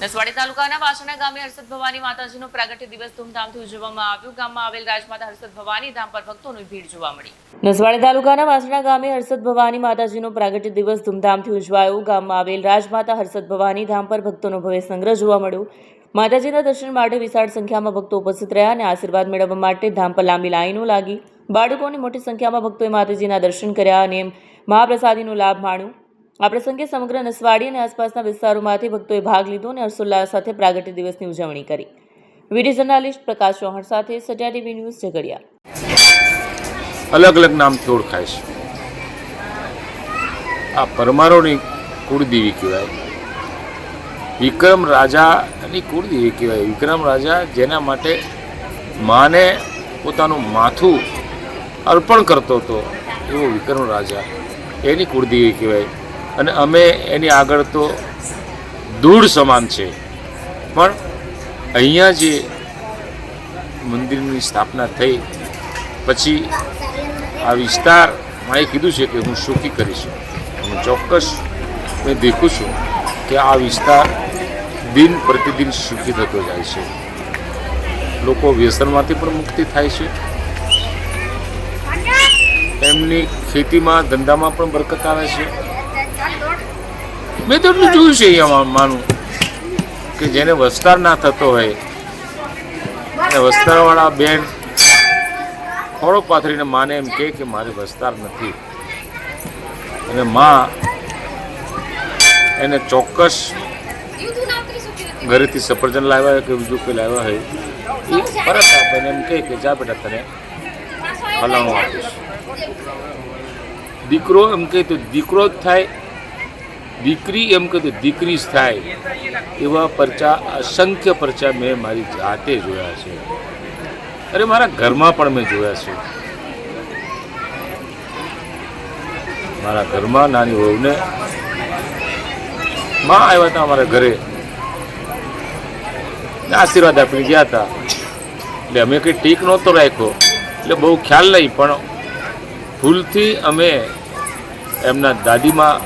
નસવાડી તાલુકાના વાસણા ગામે હર્ષદ ભવાની માતાજીનો પ્રાગટ્ય દિવસ ધૂમધામથી ઉજવવામાં આવ્યો. ગામમાં આવેલ રાજમાતા હર્ષદ ભવાની ધામ પર ભક્તોની ભીડ જોવા મળી. નસવાડી તાલુકાના વાસણા ગામે હર્ષદ ભવાની માતાજીનો પ્રાગટ્ય દિવસ ધૂમધામથી ઉજવાયો. ગામમાં આવેલ રાજમાતા હર્ષદ ભવાની ધામ પર ભક્તોનો ભવ્ય સંગ્રહ જોવા મળ્યો. માતાજીના દર્શન માટે વિશાળ સંખ્યામાં ભક્તો ઉપસ્થિત રહ્યા અને આશીર્વાદ મેળવવા માટે ધામ પર લાંબી લાઈનો લાગી. બાળકોની મોટી સંખ્યામાં ભક્તોએ માતાજીના દર્શન કર્યા અને મહાપ્રસાદીનો લાભ માણ્યો. આ પ્રસંગે સમગ્ર નસવાડી અને આસપાસના વિસ્તારોમાંથી ભક્તોએ ભાગ લીધો અને હર્ષોલ્લાસ સાથે પ્રાગટ્ય દિવસની ઉજવણી કરી. વિડીયો જર્નાલિસ્ટ પ્રકાશ ચૌહાણ સાથે સત્યા ટીવી ન્યૂઝ ઝઘડિયા. અલગ અલગ નામથી ઓળખાય છે. આ પરમારોની કુળદેવી કહેવાય. વિક્રમ રાજાની કુળદેવી કહેવાય. વિક્રમ રાજા જેના માટે માને પોતાનું માથું અર્પણ કરતો હતો એવો વિક્રમ રાજા, એની કુળદેવી કહેવાય. અને અમે એની આગળ તો ધૂળ સમાન છે. પણ અહીંયા જે મંદિરની સ્થાપના થઈ પછી આ વિસ્તાર માએ કીધું છે કે હું સુખી કરીશ. હું ચોક્કસ મેં દેખું છું કે આ વિસ્તાર દિન પ્રતિદિન સુખી થતો જાય છે. લોકો વ્યસનમાંથી પણ મુક્તિ થાય છે. એમની ખેતીમાં ધંધામાં પણ બરકત આવે છે. મેં તો એટલું જોયું છે અહીંયા માનું કે જેને વસ્તાર ના થતો હોય અને વસ્તારવાળા બેન ખોળો પાથરીને માને એમ કે મારે વસ્તાર નથી, અને માં એને ચોક્કસ ઘરેથી સફરજન લાવ્યા હોય કે બીજું કોઈ લાવ્યા હોય એ પરત આપે એમ કે જા બેટા તને ફલાણું આપીશ. દીકરો એમ કહે તો દીકરો જ થાય, દીકરી એમ કહે તો દીકરી જ થાય. એવા પરચા, અસંખ્ય પરચા મેં મારી જાતે જોયા છે. અરે મારા ઘરમાં પણ મેં જોયા છે. મારા ઘરમાં નાની વહુને માં આવ્યા હતા અમારા ઘરે, આશીર્વાદ આપીને ગયા હતા. એટલે અમે કંઈ ટીક નહોતો રાખ્યો, એટલે બહુ ખ્યાલ નહીં, પણ ભૂલથી અમે એમના દાદીમાં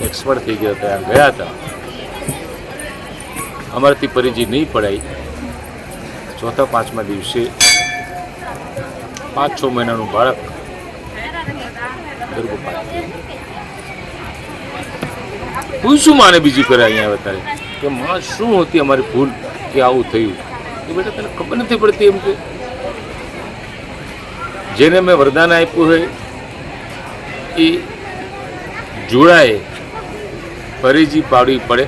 એક્સપર્ટ થઈ ગયા હતા, ગયા હતા. અમારાથી પરિચય નહીં પડાય. ચોથા પાંચમા દિવસે 5-6 મહિનાનું બાળક ગર્ભપાત થયું. પૂછ્યું માને બીજી કરે અહીંયા અત્યારે કે માં શું હતી અમારી ભૂલ કે આવું થયું? એ બેટા તને ખબર નથી પડતી એમ કે જેને મેં વરદાન આપ્યું હોય એ જોડાએ પરેજી પાડવી પડે,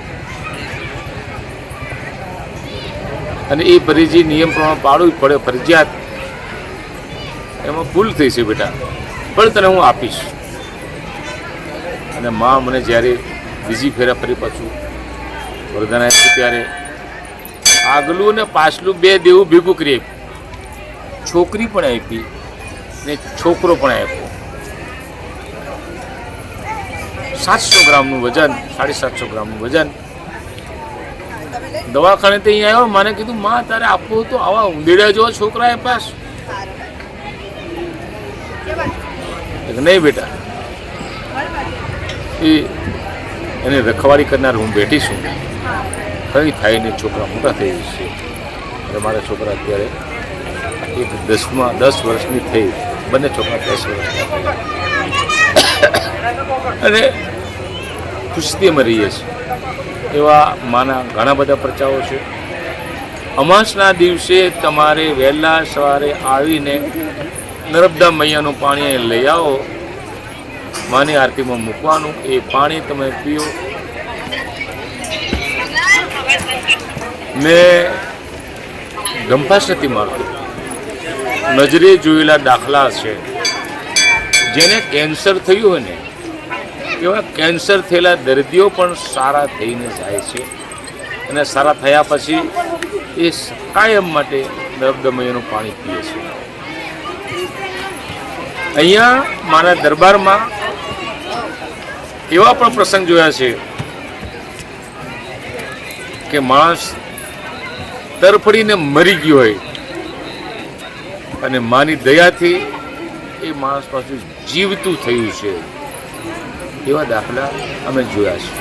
અને એ પરેજી નિયમ પ્રમાણે પાડવી પડે ફરજિયાત. એમાં ભૂલ થઈ છે બેટા, પણ તને હું આપીશ. અને માં મને જ્યારે બીજી ફેરા ફરી પાછું વરદાન આપ્યું ત્યારે આગલું ને પાછલું બે દેવું ભેગું કરી આપ્યું. છોકરી પણ આપી ને છોકરો પણ આપ્યો. 700 ગ્રામનું વજન, 750 ગ્રામનું વજન. દવાખાને તો અહીંયા આવ્યો, મને કીધું માં તારે આપવું તો આવા ઉંદેડા જેવા છોકરા આપ્યા છે? નહીં બેટા, એને રખવાડી કરનાર હું બેઠી છું. કંઈ થાય નહીં, છોકરા મોટા થઈ જશે. એટલે મારા છોકરા અત્યારે એક 10 વર્ષની થઈ, બંને છોકરા 10 વર્ષના અને ખુશી અમે રહીએ છીએ. એવા માના ઘણા બધા પરચાઓ છે. અમાસના દિવસે તમારે વહેલા સવારે આવીને નર્મદા મૈયાનું પાણી લઈ આવો, માની આરતીમાં મૂકવાનું. એ પાણી તમે પીઓ. મેં ગંફાસ નથી મારતો. નજરે જોયેલા દાખલા છે. જેને કેન્સર થયું હોય ને એવા કેન્સર થયેલા દર્દીઓ પણ સારા થઈને જાય છે, અને સારા થયા પછી એ કાયમ માટે નર્મદા મૈયાનું પાણી પીએ છે. અહીંયા મારા દરબારમાં એવા પણ પ્રસંગ જોયા છે કે માણસ તરફડીને મરી ગયો હોય અને માની દયાથી એ માણસ પાછું જીવતું થયું છે. એવા દાખલા અમે જોયા છે.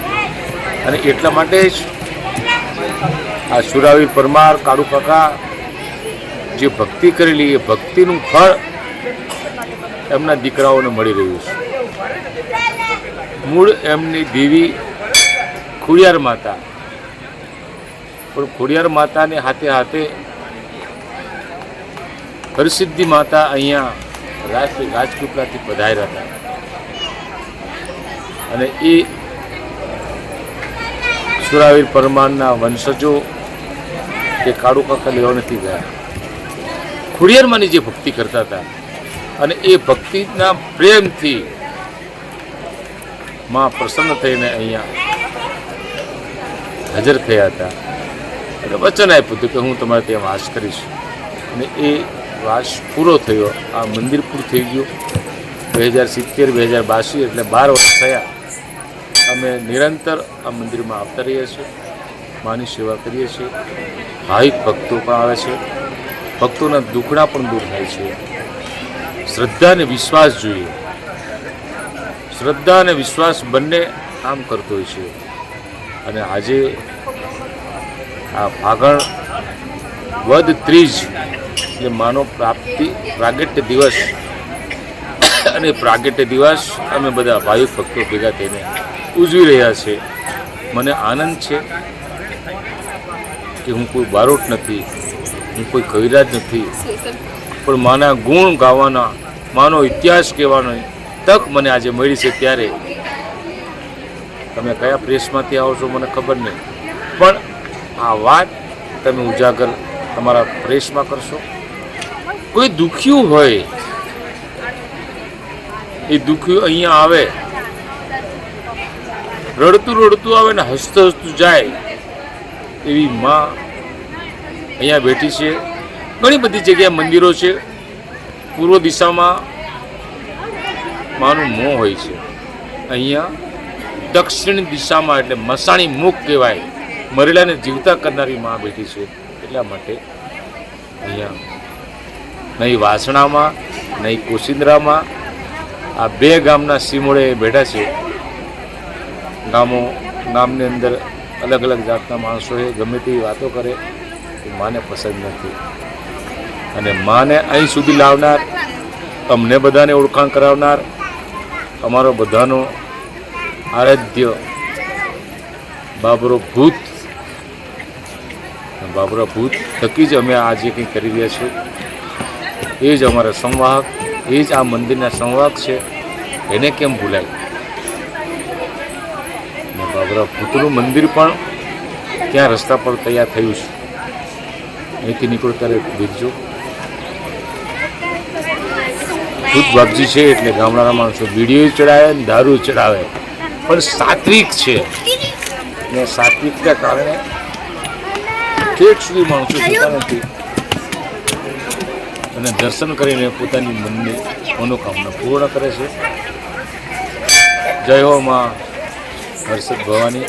અને એટલા માટે જ આ સુરાવીર પરમાર કાળુ કાકા જે ભક્તિ કરેલી એ ભક્તિનું ફળ એમના દીકરાઓને મળી રહ્યું છે. મૂળ એમની દેવી ખોડિયાર માતા, પણ ખોડિયાર માતાને હાથે હાથે હરસિદ્ધિ માતા અહીંયા રાજપીપળાથી પધાર્યા હતા અને એ સુરાવીર પરમારના વંશજો તે કાળુ કાકા લેવા નથી ગયા. ખોડિયારમાંની જે ભક્તિ કરતા હતા અને એ ભક્તિના પ્રેમથી માં પ્રસન્ન થઈને અહીંયા હાજર થયા હતા અને વચન આપ્યું હતું કે હું તમારે ત્યાં વાસ કરીશ. અને એ વાસ પૂરો થયો, આ મંદિર પૂરું થઈ ગયું 2070-2082, એટલે 12 વર્ષ થયા. અમે નિરંતર આ મંદિરમાં આવતા રહીએ છીએ, માની સેવા કરીએ છીએ. ભાવિક ભક્તો પણ આવે છે, ભક્તોના દુખડા પણ દૂર થાય છે. શ્રદ્ધા અને વિશ્વાસ જોઈએ, શ્રદ્ધા અને વિશ્વાસ બંને કામ કરતો હોય છે. અને આજે આ ફાગણ વદ ત્રીજ એટલે માનો પ્રાગટ્ય દિવસ, અને પ્રાગટ્ય દિવસ અમે બધા ભાવિક ભક્તો ભેગા થઈને ઉજવી રહ્યા છે. મને આનંદ છે કે હું કોઈ બારોટ નથી, હું કોઈ કવિરાજ નથી, પણ માના ગુણ ગાવાના, માનો ઇતિહાસ કહેવાનો તક મને આજે મળી છે. ત્યારે તમે કયા પ્રેસમાંથી આવો છો મને ખબર નહીં, પણ આ વાત તમે ઉજાગર તમારા પ્રેસમાં કરશો. કોઈ દુખ્યું હોય એ દુખ્યું અહીંયા આવે, રડતું રડતું આવે ને હસતું હસતું જાય, એવી માં અહીંયા બેઠી છે. ઘણી બધી જગ્યાએ મંદિરો છે. પૂર્વ દિશામાં માનું મોં હોય છે, અહીંયા દક્ષિણ દિશામાં એટલે મસાણી મુખ કહેવાય, મરેલાને જીવતા કરનારી માં બેઠી છે. એટલા માટે અહીંયા નહીં વાસણામાં નહીં કોશિંદ્રામાં આ બે ગામના સીમોડે બેઠા છે. ગામની અંદર અલગ અલગ જાતના માણસોએ ગમે તેવી વાતો કરે એ માને પસંદ નથી. અને માને અહીં સુધી લાવનાર, અમને બધાને ઓળખાણ કરાવનાર, અમારો બધાનો આરાધ્ય બાબરો ભૂત થકી જ અમે આજે કંઈ કરી રહ્યા છીએ. એ જ અમારા સંવાહક, એ જ આ મંદિરના સંવાહક છે. એને કેમ ભૂલાય? બાબરા ભૂતનું મંદિર પણ ત્યાં રસ્તા પર તૈયાર થયું છે. અહીંથી નીકળો ત્યારે દેખજો. ભૂત બાપજી છે એટલે ગામડાના માણસો બીડીઓ ચડાવે ને દારૂ ચડાવે, પણ સાત્વિક છે ને સાત્વિકના કારણે ઠેઠ સુધી માણસો જતા નથી અને દર્શન કરીને પોતાની મનની મનોકામના પૂર્ણ કરે છે. જય હો માં હર્ષદ ભવાની.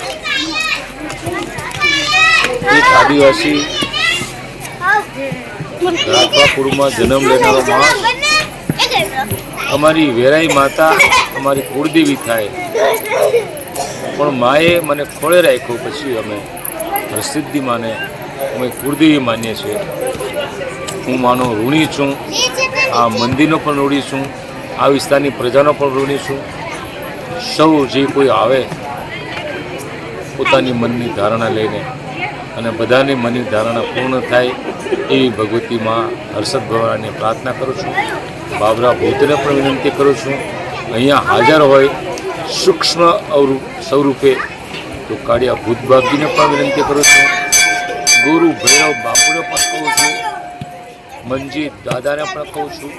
એક આદિવાસી રાજપાપુરમાં જન્મ લેનારો માણસ, અમારી વેરાઈ માતા અમારી કુળદેવી થાય, પણ માએ મને ખોળે રાખ્યો. પછી અમે હરસિદ્ધિ માને અમે કુળદેવી માનીએ છીએ. હું માનો ઋણી છું, આ મંદિરનો પણ ઋણી છું, આ વિસ્તારની પ્રજાનો પણ ઋણી છું. સૌ જે કોઈ આવે પોતાની મનની ધારણા લઈને અને બધાની મનની ધારણા પૂર્ણ થાય એવી ભગવતી માં હર્ષદ ભવાનીને પ્રાર્થના કરું છું. બાબરા ભૂતને પણ વિનંતી કરું છું, અહીંયા હાજર હોય સૂક્ષ્મ સ્વરૂપે તો કાળિયા ભૂત બાપજીને પણ વિનંતી કરું છું. ગુરુ ભૈરવ બાપુને પણ કહું છું, મંજી દાદાને પણ કહું છું,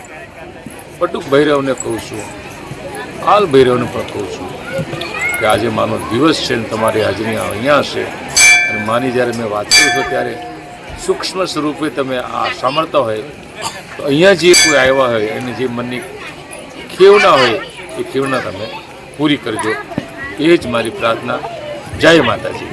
પટુક ભૈરવને કહું છું, આલ ભૈરવને પણ કહું છું કે આજે માનો દિવસ છે ને તમારી હાજરી અહીંયા હશે. અને માની જ્યારે મેં વાત કરું છું ત્યારે સૂક્ષ્મ સ્વરૂપે તમે આ સાંભળતા હોય તો અહીંયા જે કોઈ આવ્યા હોય એને જે મનની ખેવના હોય એ ખેવના તમે પૂરી કરજો. એ જ મારી પ્રાર્થના. જય માતાજી.